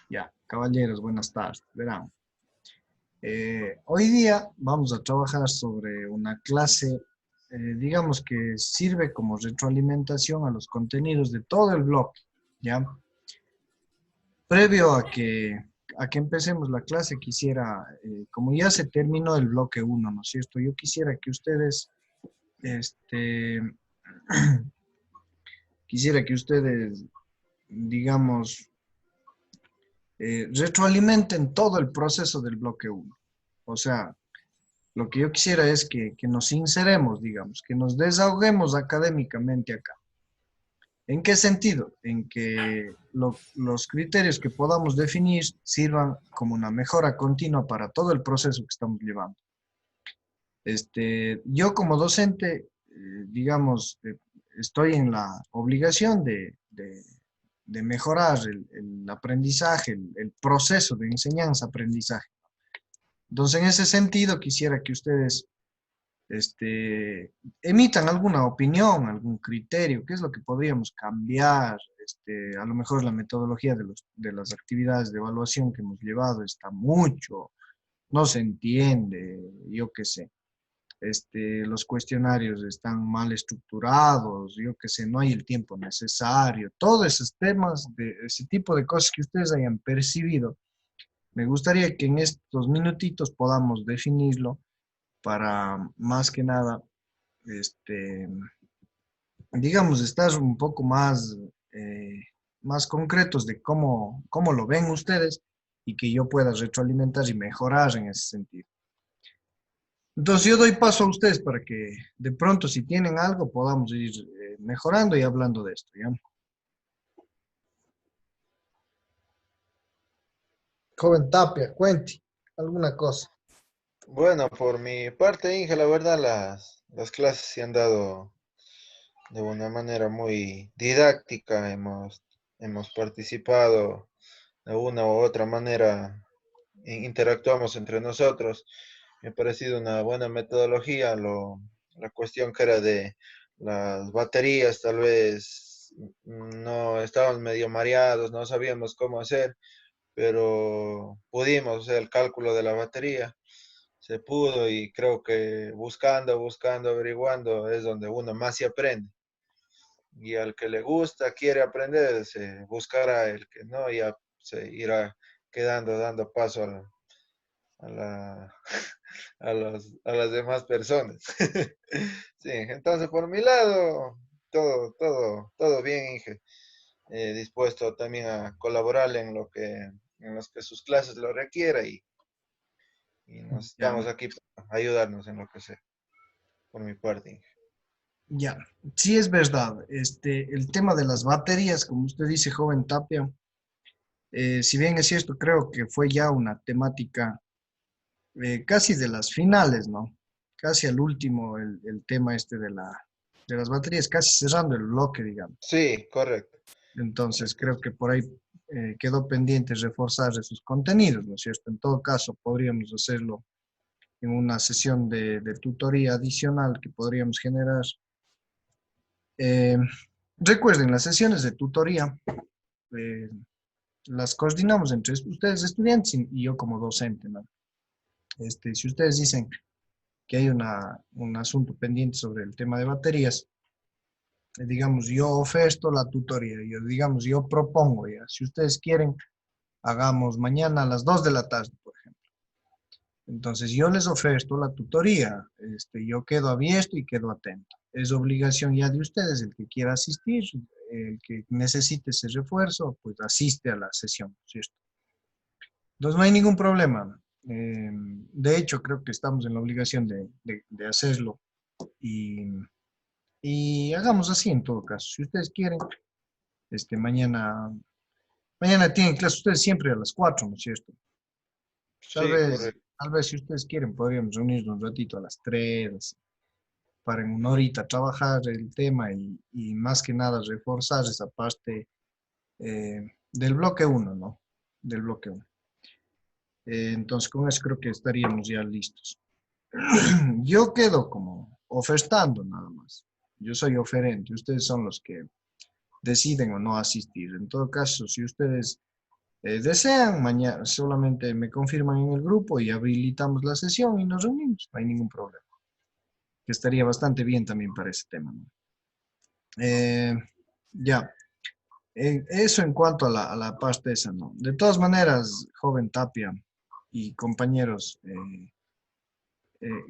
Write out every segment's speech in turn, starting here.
Ya, caballeros, buenas tardes. Verán, hoy día vamos a trabajar sobre una clase, digamos que sirve como retroalimentación a los contenidos de todo el bloque, ¿ya? Previo a que empecemos la clase, quisiera, como ya se terminó el bloque uno, ¿no es cierto? Yo quisiera que ustedes, este, quisiera que ustedes, digamos, retroalimenten todo el proceso del bloque uno. O sea, lo que yo quisiera es que nos sinceremos, digamos, que nos desahoguemos académicamente acá. ¿En qué sentido? En que los criterios que podamos definir sirvan como una mejora continua para todo el proceso que estamos llevando. Yo como docente, digamos, estoy en la obligación de mejorar el aprendizaje, el proceso de enseñanza-aprendizaje. Entonces, en ese sentido, quisiera que ustedes emitan alguna opinión, algún criterio, qué es lo que podríamos cambiar, a lo mejor la metodología de las actividades de evaluación que hemos llevado está mucho, no se entiende, yo qué sé. Los cuestionarios están mal estructurados, yo qué sé, no hay el tiempo necesario, todos esos temas, de ese tipo de cosas que ustedes hayan percibido, me gustaría que en estos minutitos podamos definirlo para más que nada, este, digamos, estar un poco más concretos de cómo lo ven ustedes y que yo pueda retroalimentar y mejorar en ese sentido. Entonces yo doy paso a ustedes para que de pronto si tienen algo podamos ir mejorando y hablando de esto, ¿ya? Joven Tapia, cuente alguna cosa. Bueno, por mi parte, Inge, la verdad, las clases se han dado de una manera muy didáctica. Hemos participado de una u otra manera, interactuamos entre nosotros. Me ha parecido una buena metodología. La cuestión que era de las baterías, tal vez no estábamos medio mareados, no sabíamos cómo hacer, pero pudimos hacer el cálculo de la batería. Se pudo y creo que buscando, averiguando es donde uno más se aprende. Y al que le gusta, quiere aprender, se buscará; el que no, ya se irá quedando, dando paso a la, a las demás personas. Sí, entonces por mi lado, todo bien, Inge. Dispuesto también a colaborar en los que sus clases lo requiera, y nos Ya, estamos aquí para ayudarnos en lo que sea, por mi parte. ya. Sí es verdad, el tema de las baterías, como usted dice, joven Tapia, si bien es cierto, creo que fue ya una temática casi de las finales, ¿no? Casi al último el tema de las baterías, casi cerrando el bloque, digamos. Sí, correcto. Entonces creo que por ahí quedó pendiente reforzar esos contenidos, ¿no es cierto? En todo caso, podríamos hacerlo en una sesión de tutoría adicional que podríamos generar. Eh, Recuerden, las sesiones de tutoría eh, las coordinamos entre ustedes estudiantes y yo como docente, ¿no? Si ustedes dicen que hay un asunto pendiente sobre el tema de baterías, digamos, yo oferto la tutoría, yo propongo ya, si ustedes quieren, hagamos mañana a las 2 de la tarde, por ejemplo. Entonces yo les oferto la tutoría, yo quedo abierto y quedo atento. Es obligación ya de ustedes, el que quiera asistir, el que necesite ese refuerzo, pues asiste a la sesión, ¿cierto? Entonces no hay ningún problema. De hecho, creo que estamos en la obligación de hacerlo y, y hagamos así en todo caso. Si ustedes quieren, mañana tienen clase ustedes siempre a las 4, ¿no es cierto? Sí, correcto. Tal vez si ustedes quieren, podríamos reunirnos un ratito a las 3 para en una horita trabajar el tema y más que nada reforzar esa parte del bloque uno, ¿no? Del bloque uno. Entonces, con eso creo que estaríamos ya listos. Yo quedo como ofertando nada más. Yo soy oferente, ustedes son los que deciden o no asistir. En todo caso, si ustedes desean, mañana solamente me confirman en el grupo y habilitamos la sesión y nos reunimos, no hay ningún problema. Que estaría bastante bien también para ese tema, ¿no? Eh, ya, eso en cuanto a la parte esa, ¿no? De todas maneras, joven Tapia y compañeros,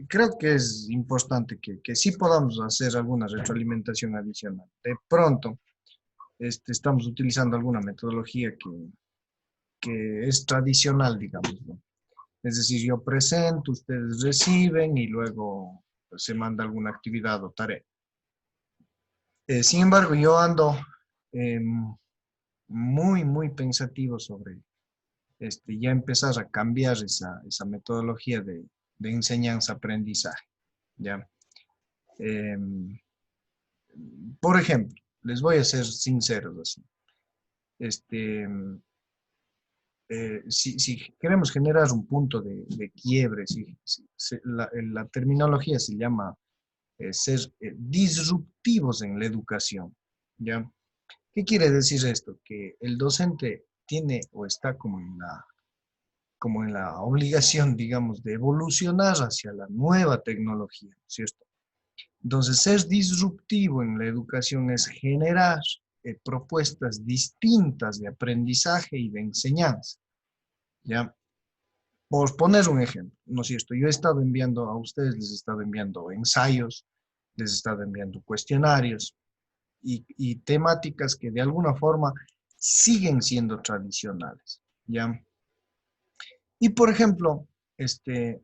creo que es importante que sí podamos hacer alguna retroalimentación adicional. De pronto, estamos utilizando alguna metodología que es tradicional, digamos, ¿no? Es decir, yo presento, ustedes reciben y luego pues, se manda alguna actividad o tarea. Sin embargo, yo ando muy pensativo sobre ya empezar a cambiar esa metodología de enseñanza-aprendizaje, ¿ya? Em, por ejemplo, les voy a ser sinceros así. Este, si queremos generar un punto de quiebre, la terminología se llama ser disruptivos en la educación, ¿ya? ¿Qué quiere decir esto? Que el docente tiene o está como en la obligación, digamos, de evolucionar hacia la nueva tecnología, ¿cierto? Entonces, ser disruptivo en la educación es generar propuestas distintas de aprendizaje y de enseñanza, ¿ya? Por poner un ejemplo, ¿no es cierto? Yo he estado enviando a ustedes, les he estado enviando ensayos, les he estado enviando cuestionarios y temáticas que de alguna forma siguen siendo tradicionales, ¿ya? Y por ejemplo,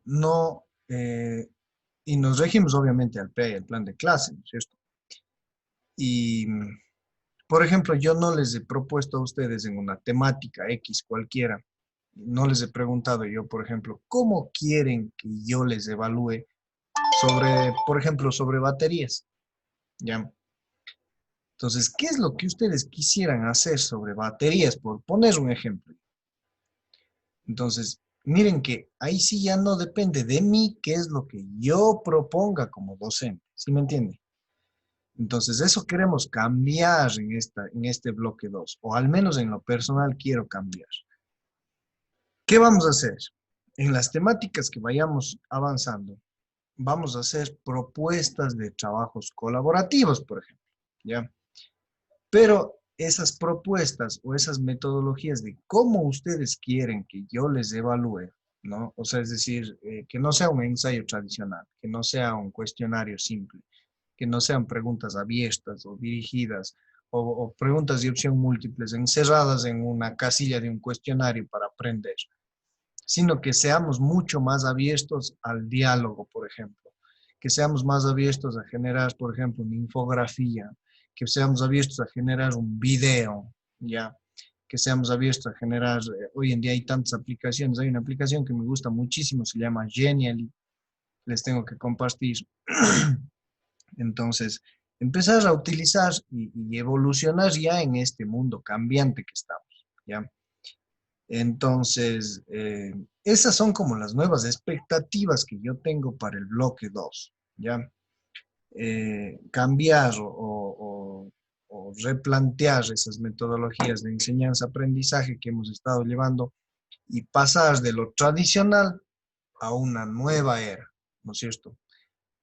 no, y nos regimos obviamente al PEA y al plan de clase, ¿no es cierto? Y, por ejemplo, yo no les he propuesto a ustedes en una temática X cualquiera, no les he preguntado yo, por ejemplo, ¿cómo quieren que yo les evalúe sobre, por ejemplo, sobre baterías? ¿Ya? Entonces, ¿qué es lo que ustedes quisieran hacer sobre baterías? Por poner un ejemplo. Entonces, miren que ahí sí ya no depende de mí qué es lo que yo proponga como docente, ¿sí me entiende? Entonces, eso queremos cambiar en este bloque 2, o al menos en lo personal quiero cambiar. ¿Qué vamos a hacer? En las temáticas que vayamos avanzando, vamos a hacer propuestas de trabajos colaborativos, por ejemplo, ¿ya? Pero esas propuestas o esas metodologías de cómo ustedes quieren que yo les evalúe, ¿no? O sea, es decir, que no sea un ensayo tradicional, que no sea un cuestionario simple, que no sean preguntas abiertas o dirigidas o preguntas de opción múltiples encerradas en una casilla de un cuestionario para aprender, sino que seamos mucho más abiertos al diálogo, por ejemplo, que seamos más abiertos a generar, por ejemplo, una infografía, que seamos abiertos a generar un video, ¿ya? Que seamos abiertos a generar, hoy en día hay tantas aplicaciones, hay una aplicación que me gusta muchísimo, se llama Genially, les tengo que compartir. Entonces, empezar a utilizar y evolucionar ya en este mundo cambiante que estamos, ¿ya? Entonces, esas son como las nuevas expectativas que yo tengo para el bloque 2, ¿ya? Cambiar o replantear esas metodologías de enseñanza-aprendizaje que hemos estado llevando y pasar de lo tradicional a una nueva era, ¿no es cierto?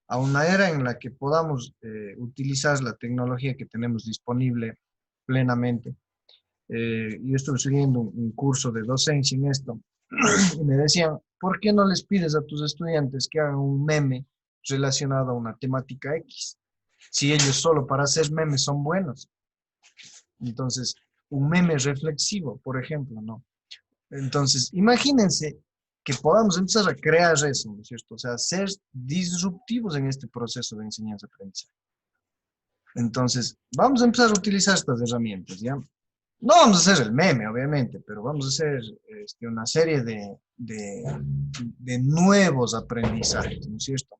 A una era en la que podamos utilizar la tecnología que tenemos disponible plenamente. Yo estuve siguiendo un curso de docencia en esto y me decían, ¿por qué no les pides a tus estudiantes que hagan un meme relacionado a una temática X? Si ellos solo para hacer memes son buenos. Entonces, un meme reflexivo, por ejemplo, ¿no? Entonces, imagínense que podamos empezar a crear eso, ¿no es cierto? O sea, ser disruptivos en este proceso de enseñanza-aprendizaje. Entonces, vamos a empezar a utilizar estas herramientas, ¿ya? No vamos a hacer el meme, obviamente, pero vamos a hacer una serie de nuevos aprendizajes, ¿no es cierto?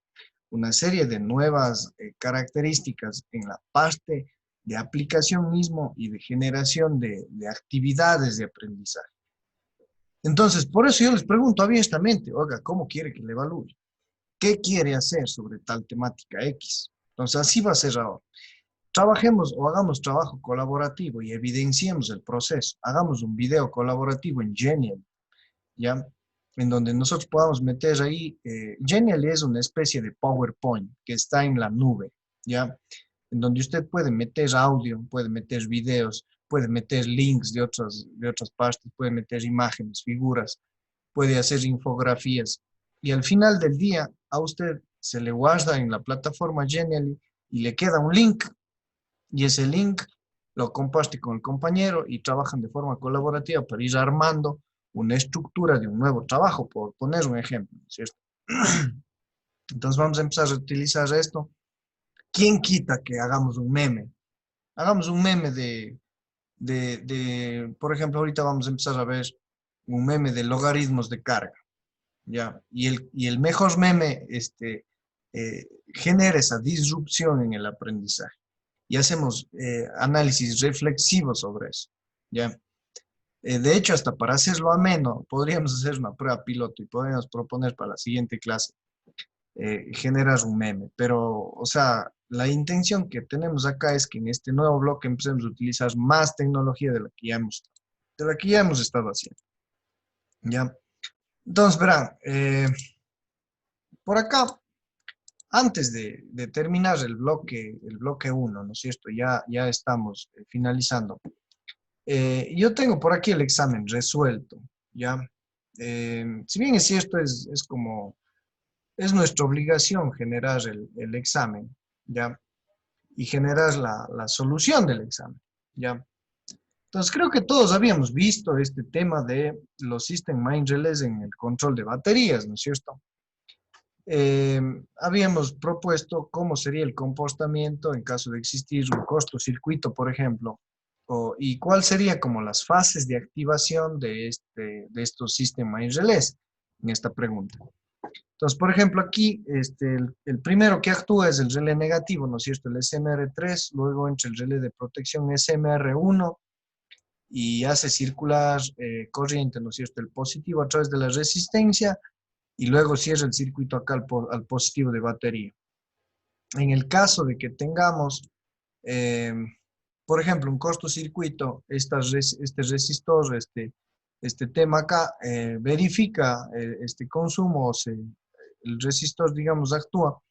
Una serie de nuevas características en la parte de aplicación mismo y de generación de actividades de aprendizaje. Entonces, por eso yo les pregunto abiertamente, oiga, ¿cómo quiere que le evalúe? ¿Qué quiere hacer sobre tal temática X? Entonces, así va a ser ahora. trabajemos o hagamos trabajo colaborativo y evidenciemos el proceso. Hagamos un video colaborativo en Genial, ¿ya? En donde nosotros podamos meter ahí, Genial es una especie de PowerPoint que está en la nube, ¿ya? En donde usted puede meter audio, puede meter videos, puede meter links de otras partes, puede meter imágenes, figuras, puede hacer infografías. Y al final del día, a usted se le guarda en la plataforma Genially y le queda un link. Y ese link lo comparte con el compañero y trabajan de forma colaborativa para ir armando una estructura de un nuevo trabajo, por poner un ejemplo, ¿cierto? Entonces vamos a empezar a utilizar esto. ¿Quién quita que hagamos un meme? Hagamos un meme por ejemplo, ahorita vamos a empezar a ver un meme de logaritmos de carga, ¿ya? Y el mejor meme genera esa disrupción en el aprendizaje. Y hacemos análisis reflexivo sobre eso, ¿ya? De hecho, hasta para hacerlo ameno, podríamos hacer una prueba piloto y podríamos proponer para la siguiente clase generar un meme. Pero, o sea, la intención que tenemos acá es que en este nuevo bloque empecemos a utilizar más tecnología de la que ya hemos estado haciendo, ¿ya? Entonces, verán, por acá, antes de terminar el bloque uno, ¿no es cierto? Ya estamos finalizando. Yo tengo por aquí el examen resuelto, ¿ya? Si bien es cierto, es nuestra obligación generar el examen, ¿ya? Y generar la solución del examen, ¿ya? Entonces, creo que todos habíamos visto este tema de los System Mind Relays en el control de baterías, ¿no es cierto? Habíamos propuesto cómo sería el comportamiento en caso de existir un cortocircuito, por ejemplo, y cuál sería como las fases de activación de estos sistemas y relés en esta pregunta. Entonces, por ejemplo, aquí el primero que actúa es el relé negativo, ¿no es cierto? El SMR3, luego entra el relé de protección SMR1 y hace circular corriente, ¿no es cierto? El positivo a través de la resistencia y luego cierra el circuito acá al positivo de batería. En el caso de que tengamos, eh, por ejemplo, un cortocircuito, este resistor, este tema acá, verifica este consumo, el resistor, digamos, actúa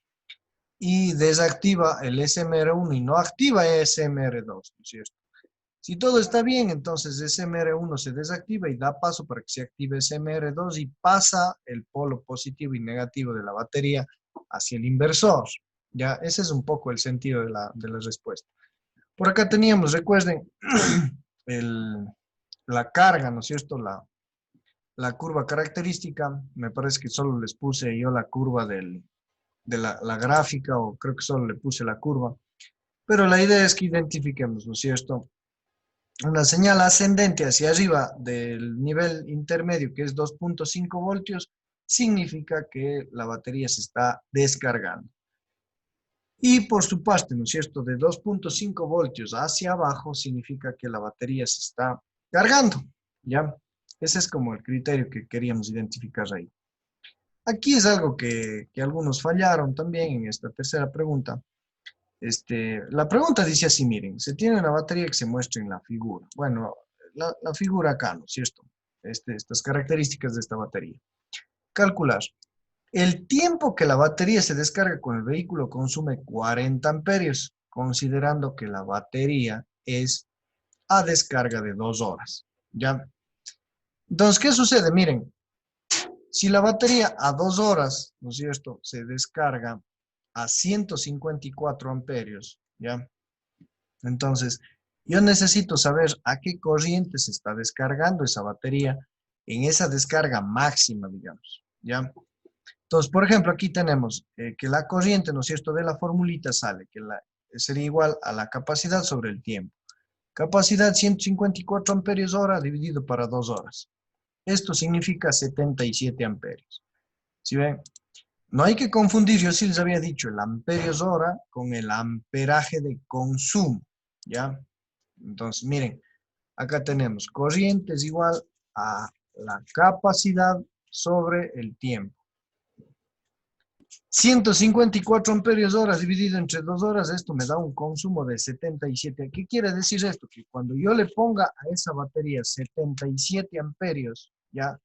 y desactiva el SMR1 y no activa SMR2, ¿no es cierto? Si todo está bien, entonces SMR1 se desactiva y da paso para que se active SMR2 y pasa el polo positivo y negativo de la batería hacia el inversor. Ya, ese es un poco el sentido de la respuesta. Por acá teníamos, recuerden, la carga, ¿no es cierto? La curva característica, me parece que solo les puse yo la curva de la gráfica, o creo que solo le puse la curva, pero la idea es que identifiquemos, ¿no es cierto? Una señal ascendente hacia arriba del nivel intermedio, que es 2.5 voltios, significa que la batería se está descargando. Y por su parte, ¿no es cierto?, de 2.5 voltios hacia abajo significa que la batería se está cargando, ¿ya? Ese es como el criterio que queríamos identificar ahí. Aquí es algo que algunos fallaron también en esta tercera pregunta. La pregunta dice así, miren, se tiene una batería que se muestra en la figura. Bueno, la figura acá, ¿no es cierto? Estas características de esta batería. Calcular. El tiempo que la batería se descarga con el vehículo consume 40 amperios, considerando que la batería es a descarga de 2 horas. ¿Ya? Entonces, ¿qué sucede? Miren, si la batería a 2 horas, ¿no es cierto?, se descarga a 154 amperios, ¿ya? Entonces, yo necesito saber a qué corriente se está descargando esa batería en esa descarga máxima, digamos, ¿ya? Entonces, por ejemplo, aquí tenemos que la corriente, ¿no es cierto?, de la formulita sale, que sería igual a la capacidad sobre el tiempo. Capacidad 154 amperios hora dividido para 2 horas. Esto significa 77 amperios. ¿Sí ven? No hay que confundir, yo sí les había dicho, el amperios hora con el amperaje de consumo, ¿ya? Entonces, miren, acá tenemos corriente es igual a la capacidad sobre el tiempo. 154 amperios horas dividido entre 2 horas, esto me da un consumo de 77. ¿Qué quiere decir esto? Que cuando yo le ponga a esa batería 77 amperios, ya,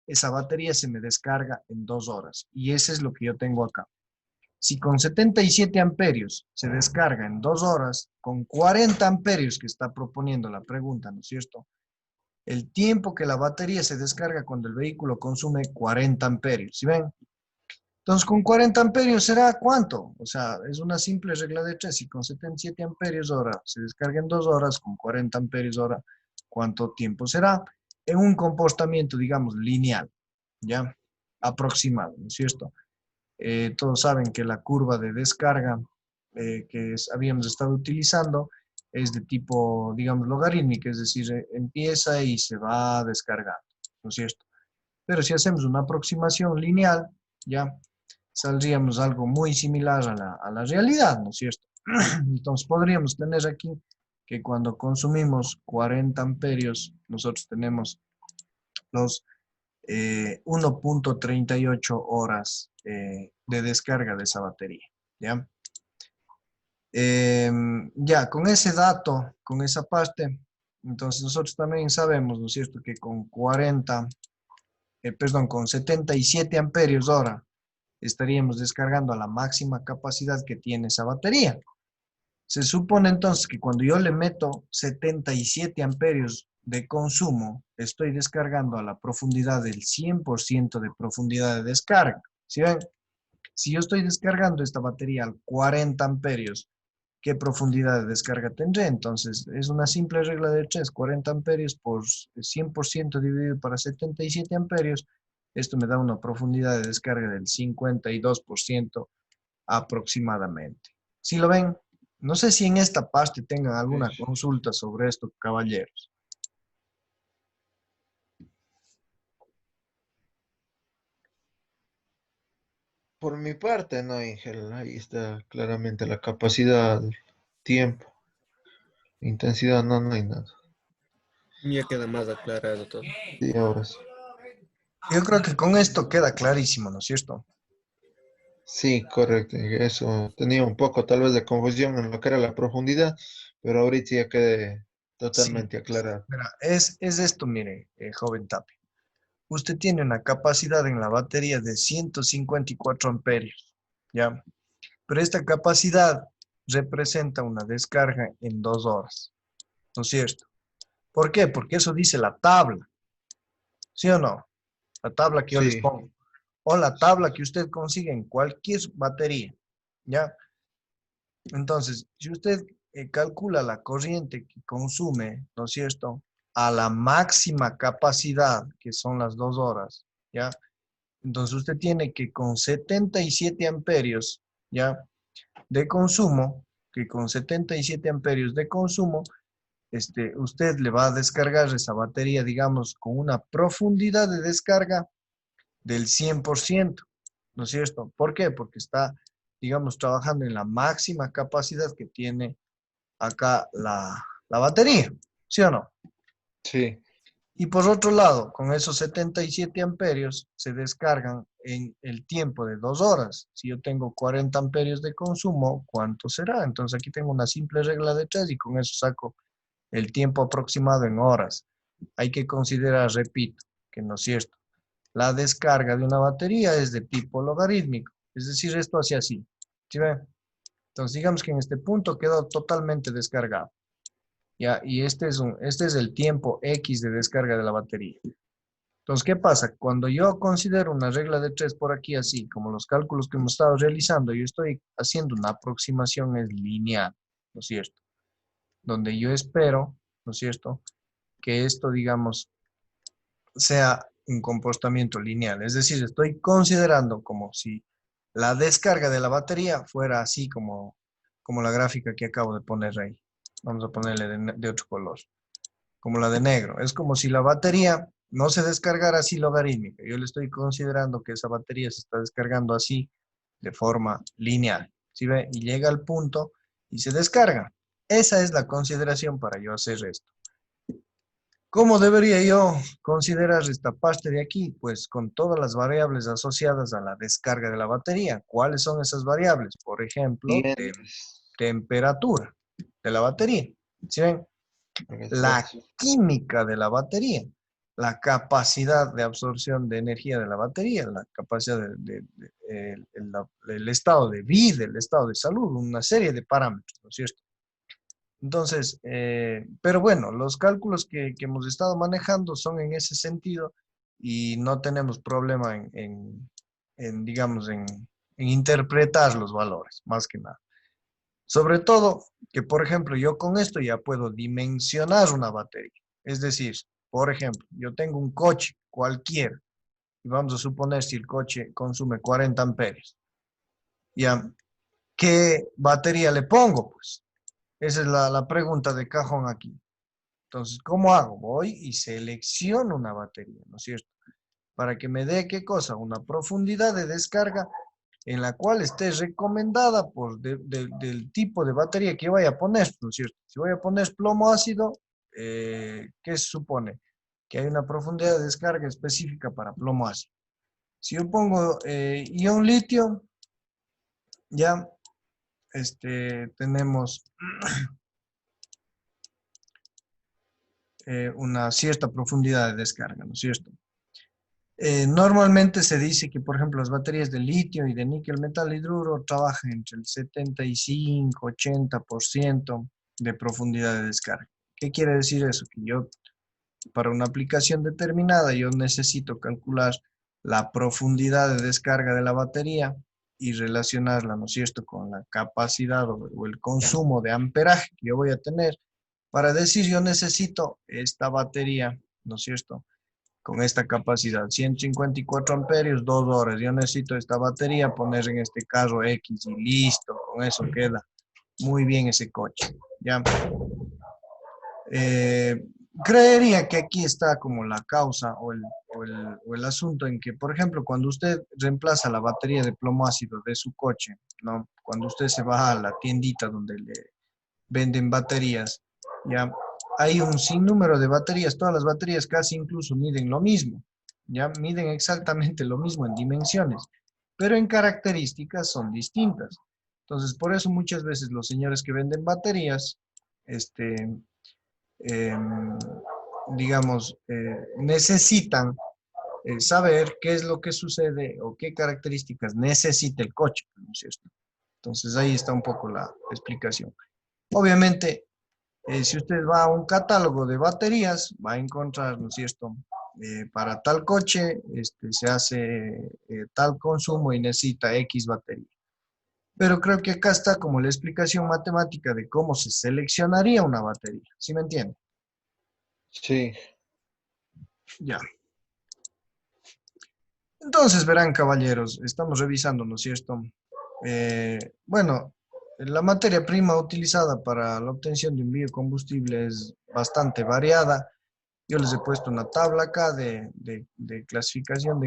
esa batería se me descarga en 2 horas. Y eso es lo que yo tengo acá. Si con 77 amperios se descarga en 2 horas, con 40 amperios que está proponiendo la pregunta, ¿no es cierto? El tiempo que la batería se descarga cuando el vehículo consume 40 amperios. ¿Sí ven? Entonces, con 40 amperios será ¿cuánto? O sea, es una simple regla de tres. Si con 77 amperios hora se descarga en 2 horas, con 40 amperios hora, ¿cuánto tiempo será? En un comportamiento, digamos, lineal, ¿ya? Aproximado, ¿no es cierto? Todos saben que la curva de descarga habíamos estado utilizando es de tipo, digamos, logarítmica, es decir, empieza y se va descargando, ¿no es cierto? Pero si hacemos una aproximación lineal, ya saldríamos algo muy similar a la realidad, ¿no es cierto? Entonces podríamos tener aquí que cuando consumimos 40 amperios, nosotros tenemos los 1.38 horas de descarga de esa batería, ¿ya? Ya, con ese dato, con esa parte, entonces nosotros también sabemos, ¿no es cierto?, que con con 77 amperios hora estaríamos descargando a la máxima capacidad que tiene esa batería. Se supone entonces que cuando yo le meto 77 amperios de consumo, estoy descargando a la profundidad del 100% de profundidad de descarga. ¿Sí ven? Si yo estoy descargando esta batería al 40 amperios, ¿qué profundidad de descarga tendré? Entonces, es una simple regla de tres, 40 amperios por 100% dividido para 77 amperios. Esto me da una profundidad de descarga del 52% aproximadamente. ¿Sí lo ven? No sé si en esta parte tengan Sí. alguna consulta sobre esto, caballeros. Por mi parte, no, Ángel, ahí está claramente la capacidad, tiempo, intensidad, no, no hay nada. Ya queda más aclarado todo. Sí, ahora sí. Yo creo que con esto queda clarísimo, ¿no es cierto? Sí, correcto. Eso tenía un poco tal vez de confusión en lo que era la profundidad, pero ahorita ya quedé Sí. totalmente aclarado. Mira, es esto, mire, joven Tapia. Usted tiene una capacidad en la batería de 154 amperios, ¿ya? Pero esta capacidad representa una descarga en 2 horas, ¿no es cierto? ¿Por qué? Porque eso dice la tabla, ¿sí o no? La tabla que yo les Sí, pongo. O la tabla que usted consigue en cualquier batería, ¿ya? Entonces, si usted calcula la corriente que consume, ¿no es cierto? A la máxima capacidad, que son las 2 horas, ¿ya? Entonces usted tiene que con 77 amperios, ¿ya? De consumo, que con 77 amperios de consumo, usted le va a descargar esa batería, digamos, con una profundidad de descarga del 100%, ¿no es cierto? ¿Por qué? Porque está, digamos, trabajando en la máxima capacidad que tiene acá la batería, ¿sí o no? sí, Y por otro lado, con esos 77 amperios se descargan en el tiempo de 2 horas. Si yo tengo 40 amperios de consumo, ¿cuánto será? Entonces aquí tengo una simple regla de tres y con eso saco el tiempo aproximado en horas. Hay que considerar, repito, que no es cierto. La descarga de una batería es de tipo logarítmico, es decir, esto hace así. ¿Sí ven? Entonces digamos que en este punto quedó totalmente descargado. ¿Ya? Y este es el tiempo X de descarga de la batería. Entonces, ¿qué pasa? Cuando yo considero una regla de tres por aquí, así como los cálculos que hemos estado realizando, yo estoy haciendo una aproximación es lineal, ¿no es cierto? Donde yo espero, ¿no es cierto?, que esto, digamos, sea un comportamiento lineal. Es decir, estoy considerando como si la descarga de la batería fuera así como la gráfica que acabo de poner ahí. Vamos a ponerle de otro color, como la de negro. Es como si la batería no se descargara así logarítmica. Yo le estoy considerando que esa batería se está descargando así de forma lineal. ¿Sí ve? Y llega al punto y se descarga. Esa es la consideración para yo hacer esto. ¿Cómo debería yo considerar esta parte de aquí? Pues con todas las variables asociadas a la descarga de la batería. ¿Cuáles son esas variables? Por ejemplo, Siguientes. temperatura de la batería. ¿Sí ven? La Exacto. química de la batería, la capacidad de absorción de energía de la batería, la capacidad el estado de vida, el estado de salud, una serie de parámetros, ¿no es cierto? Entonces, pero bueno, los cálculos que hemos estado manejando son en ese sentido y no tenemos problema digamos, en interpretar los valores, más que nada. Sobre todo que, por ejemplo, yo con esto ya puedo dimensionar una batería. Es decir, por ejemplo, yo tengo un coche cualquiera y vamos a suponer si el coche consume 40 amperios. ¿Ya? ¿Qué batería le pongo? Pues esa es la pregunta de cajón aquí. Entonces, ¿cómo hago? Voy y selecciono una batería, ¿no es cierto? Para que me dé, ¿qué cosa? Una profundidad de descarga en la cual esté recomendada del tipo de batería que vaya a poner, ¿no es cierto? Si voy a poner plomo ácido, ¿qué se supone? Que hay una profundidad de descarga específica para plomo ácido. Si yo pongo ion litio, ya tenemos una cierta profundidad de descarga, ¿no es cierto? Normalmente se dice que, por ejemplo, las baterías de litio y de níquel metal hidruro trabajan entre el 75-80% de profundidad de descarga. ¿Qué quiere decir eso? Que yo, para una aplicación determinada, yo necesito calcular la profundidad de descarga de la batería y relacionarla, ¿no es cierto?, con la capacidad o el consumo de amperaje que yo voy a tener para decir yo necesito esta batería, ¿no es cierto?, con esta capacidad, 154 amperios, 2 horas. Yo necesito esta batería, poner en este carro X y listo, con eso queda muy bien ese coche. ¿Ya? Eh, Creería que aquí está como la causa o el asunto en que, por ejemplo, cuando usted reemplaza la batería de plomo ácido de su coche, ¿no? Cuando usted se va a la tiendita donde le venden baterías, ¿ya? Hay un sinnúmero de baterías, todas las baterías casi incluso miden lo mismo, ¿ya? Miden exactamente lo mismo en dimensiones, pero en características son distintas. Entonces, por eso muchas veces los señores que venden baterías, em, digamos, necesitan saber qué es lo que sucede o qué características necesita el coche, ¿no es cierto? Entonces, ahí está un poco la explicación. Obviamente, si usted va a un catálogo de baterías, va a encontrar, ¿no es cierto? Para tal coche se hace tal consumo y necesita X batería. Pero creo que acá está como la explicación matemática de cómo se seleccionaría una batería. ¿Sí me entiende? Sí, Ya. Entonces, verán, caballeros, estamos revisando, ¿no es cierto? Bueno, la materia prima utilizada para la obtención de un biocombustible es bastante variada. Yo les he puesto una tabla acá de clasificación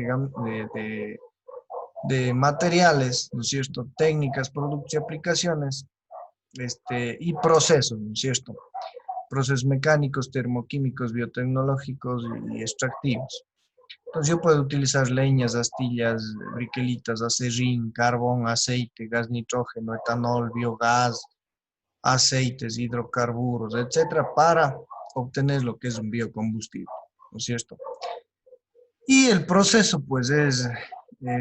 de materiales, ¿no es cierto? Técnicas, productos y aplicaciones, y procesos, ¿no es cierto? Procesos mecánicos, termoquímicos, biotecnológicos y extractivos. Entonces yo puedo utilizar leñas, astillas, briquelitas, acerrín, carbón, aceite, gas nitrógeno, etanol, biogás, aceites, hidrocarburos, etcétera, para obtener lo que es un biocombustible, ¿no es cierto? Y el proceso, pues, es,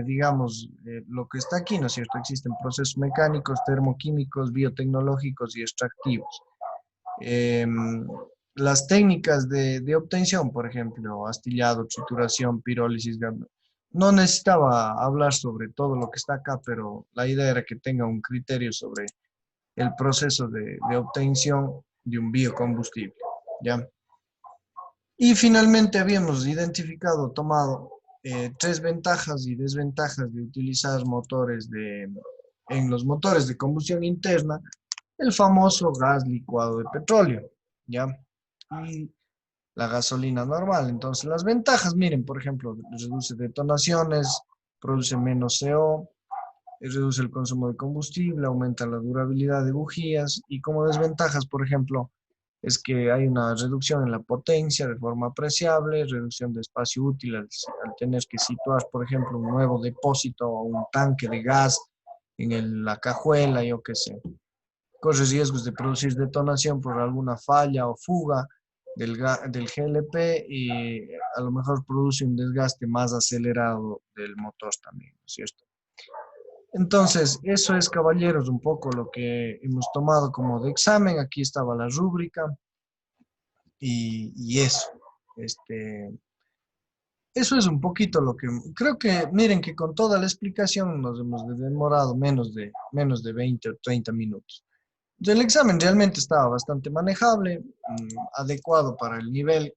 digamos, lo que está aquí, ¿no es cierto? Existen procesos mecánicos, termoquímicos, biotecnológicos y extractivos. Em, las técnicas de obtención, por ejemplo, astillado, trituración, pirólisis, no necesitaba hablar sobre todo lo que está acá, pero la idea era que tenga un criterio sobre el proceso de obtención de un biocombustible, ¿ya? Y finalmente habíamos identificado, tomado tres ventajas y desventajas de utilizar en los motores de combustión interna, el famoso gas licuado de petróleo, ¿ya? Y la gasolina normal. Entonces, las ventajas, miren, por ejemplo, reduce detonaciones, produce menos CO, reduce el consumo de combustible, aumenta la durabilidad de bujías y como desventajas, por ejemplo, es que hay una reducción en la potencia de forma apreciable, reducción de espacio útil al tener que situar, por ejemplo, un nuevo depósito o un tanque de gas en la cajuela, yo qué sé. Corre riesgos de producir detonación por alguna falla o fuga del GLP y a lo mejor produce un desgaste más acelerado del motor también, ¿no es cierto? Entonces, eso es, caballeros, un poco lo que hemos tomado como de examen. Aquí estaba la rúbrica y eso. Eso es un poquito lo que creo que, miren que con toda la explicación nos hemos demorado menos de 20 o 30 minutos. El examen realmente estaba bastante manejable, adecuado para el nivel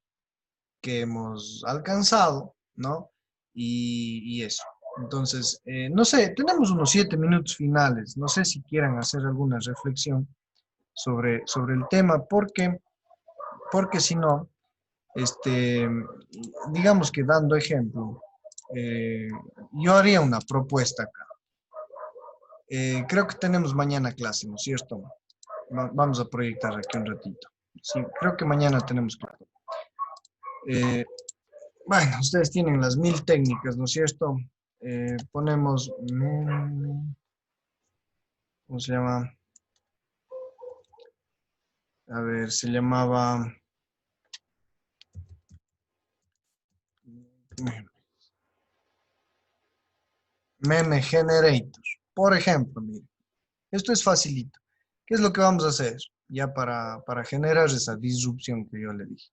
que hemos alcanzado, ¿no? Y eso. Entonces, no sé, tenemos unos 7 minutos finales. No sé si quieran hacer alguna reflexión sobre el tema, porque si no, este, digamos que dando ejemplo, eh, yo haría una propuesta acá. Creo que tenemos mañana clase, ¿no es cierto? Vamos a proyectar aquí un ratito. Sí, creo que mañana tenemos clase. Bueno, ustedes tienen las 1000 técnicas, ¿no es cierto? Ponemos, ¿cómo se llama? A ver, se llamaba Meme Generator. Por ejemplo, mire, esto es facilito. ¿Qué es lo que vamos a hacer? Ya para generar esa disrupción que yo le dije.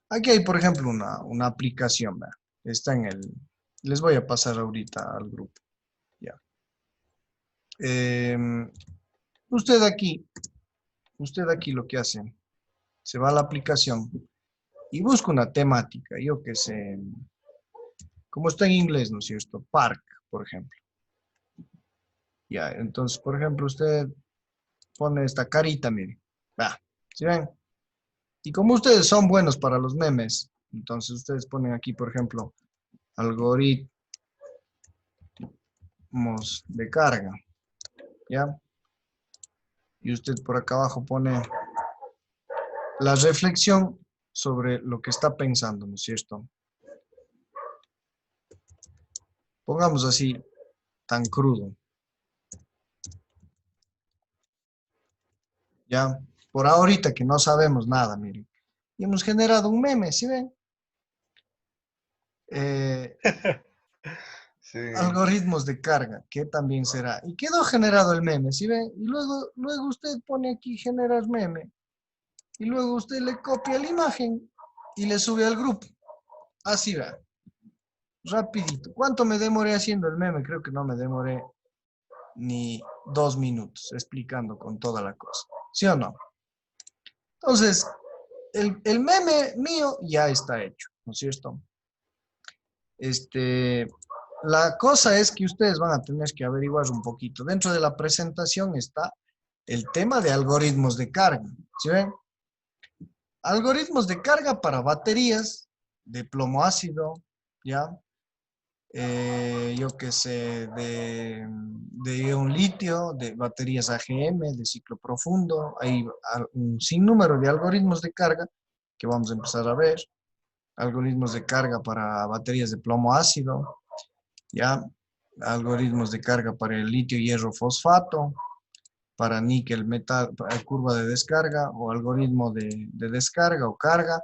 Aquí hay, por ejemplo, una aplicación, ¿verdad? Está les voy a pasar ahorita al grupo. Ya. Usted aquí lo que hace, se va a la aplicación y busca una temática, yo que sé, como está en inglés, ¿no es cierto? Park, por ejemplo. Ya, entonces, por ejemplo, usted pone esta carita, mire. Va, ¿sí ven? Y como ustedes son buenos para los memes, entonces ustedes ponen aquí, por ejemplo, algoritmos de carga, ¿ya? Y usted por acá abajo pone la reflexión sobre lo que está pensando, ¿no es cierto? Pongamos así, tan crudo, ¿ya? Por ahorita que no sabemos nada, miren. Y hemos generado un meme, ¿sí ven? Sí, Algoritmos de carga, que también será. Y quedó generado el meme, ¿sí ven? Y luego usted pone aquí generar meme. Y luego usted le copia la imagen y le sube al grupo. Así va. Rapidito. ¿Cuánto me demoré haciendo el meme? Creo que no me demoré ni 2 minutos explicando con toda la cosa. ¿Sí o no? Entonces, el meme mío ya está hecho, ¿no es cierto? La cosa es que ustedes van a tener que averiguar un poquito. Dentro de la presentación está el tema de algoritmos de carga. ¿Sí ven? Algoritmos de carga para baterías de plomo ácido, ¿ya? Yo qué sé, de ion litio, de baterías AGM, de ciclo profundo. Hay un sinnúmero de algoritmos de carga que vamos a empezar a ver. Algoritmos de carga para baterías de plomo ácido, ¿ya? Algoritmos de carga para el litio hierro fosfato, para níquel metal, para curva de descarga o algoritmo de descarga o carga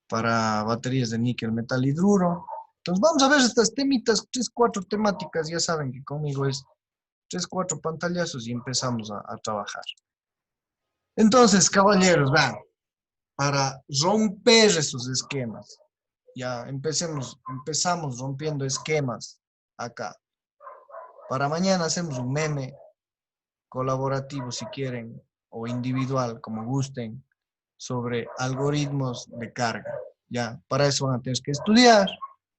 para baterías de níquel metal hidruro. Entonces vamos a ver estas temitas, 3, 4 temáticas, ya saben que conmigo es 3, 4 pantallazos y empezamos a trabajar. Entonces, caballeros, van, para romper esos esquemas, ya empezamos rompiendo esquemas acá. Para mañana hacemos un meme colaborativo si quieren, o individual, como gusten, sobre algoritmos de carga. Ya, para eso van a tener que estudiar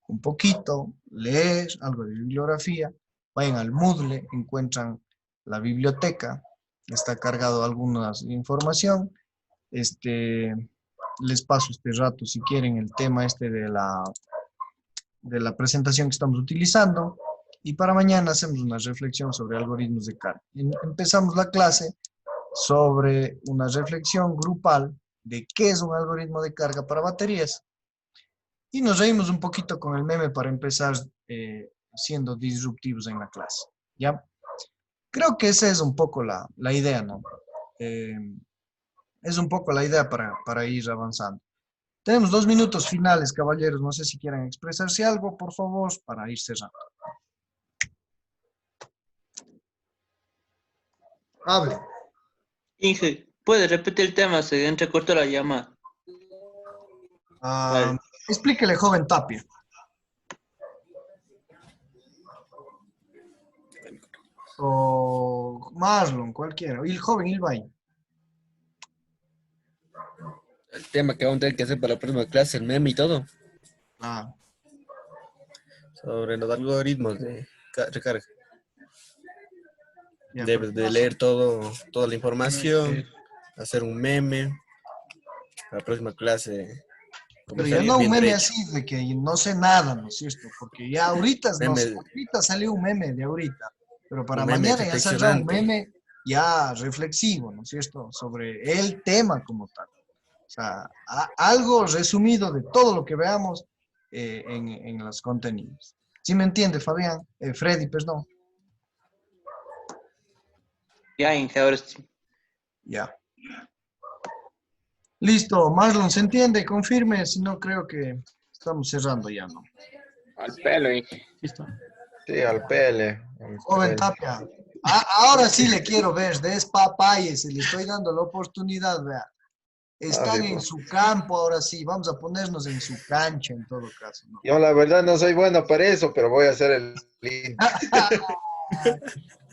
un poquito, leer algo de bibliografía, vayan al Moodle, encuentran la biblioteca, está cargado alguna información, les paso este rato si quieren el tema de la presentación que estamos utilizando, y para mañana hacemos una reflexión sobre algoritmos de carga. Empezamos la clase sobre una reflexión grupal de qué es un algoritmo de carga para baterías. Y nos reímos un poquito con el meme para empezar siendo disruptivos en la clase. ¿Ya? Creo que esa es un poco la idea, ¿no? Es un poco la idea para ir avanzando. Tenemos 2 minutos finales, caballeros. No sé si quieren expresarse algo, por favor, para ir cerrando. Hable. Inge, ¿puedes repetir el tema? Se entrecortó la llamada. Vale. Explíquele, joven Tapia. O Marlon, cualquiera. Y el joven Ilvay. El tema que vamos a tener que hacer para la próxima clase, el meme y todo, Ah, sobre los algoritmos de recarga. ya, Debes de leer toda la información, hacer un meme. Para la próxima clase, pero ya comenzar no un bien meme derecho. así de que no sé nada, ¿no es cierto? Porque ya ahorita, no sé, Meme, ahorita salió un meme de ahorita, pero para un meme mañana ya saldrá un reflexionante. meme ya reflexivo, ¿no es cierto? Sobre el tema como tal. O sea, algo resumido de todo lo que veamos en los contenidos. ¿Sí me entiende, Fabián? Freddy, perdón. Ya, Inge, ahora sí. Ya. Listo, Marlon, ¿se entiende? Confirme, si no creo que estamos cerrando ya, ¿no? Al pelo, Inge. Listo. Sí, al pele. Joven Tapia, ahora sí le quiero ver, despapáyese, le estoy dando la oportunidad, vea. Están en su campo, ahora sí, vamos a ponernos en su cancha en todo caso, ¿no? Yo la verdad no soy bueno para eso, pero voy a hacer el link.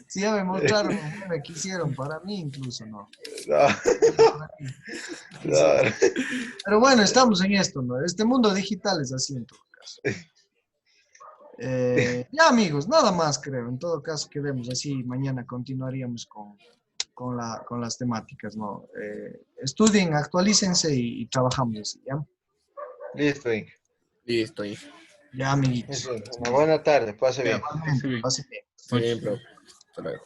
Sí, ya me mostraron un meme que hicieron para mí incluso, ¿no? No, Para mí. Sí, sí. claro. Pero bueno, estamos en esto, ¿no? Este mundo digital es así en todo caso. Ya amigos, nada más creo. En todo caso quedemos así. Mañana continuaríamos con las temáticas, ¿no? Estudien, actualícense y trabajamos así, ¿ya? Listo, Inge. Listo, hijo. Ya, amiguitos. Una buena tarde, pase Ya, bien. igualmente, Sí. pase bien. Siempre. Hasta luego.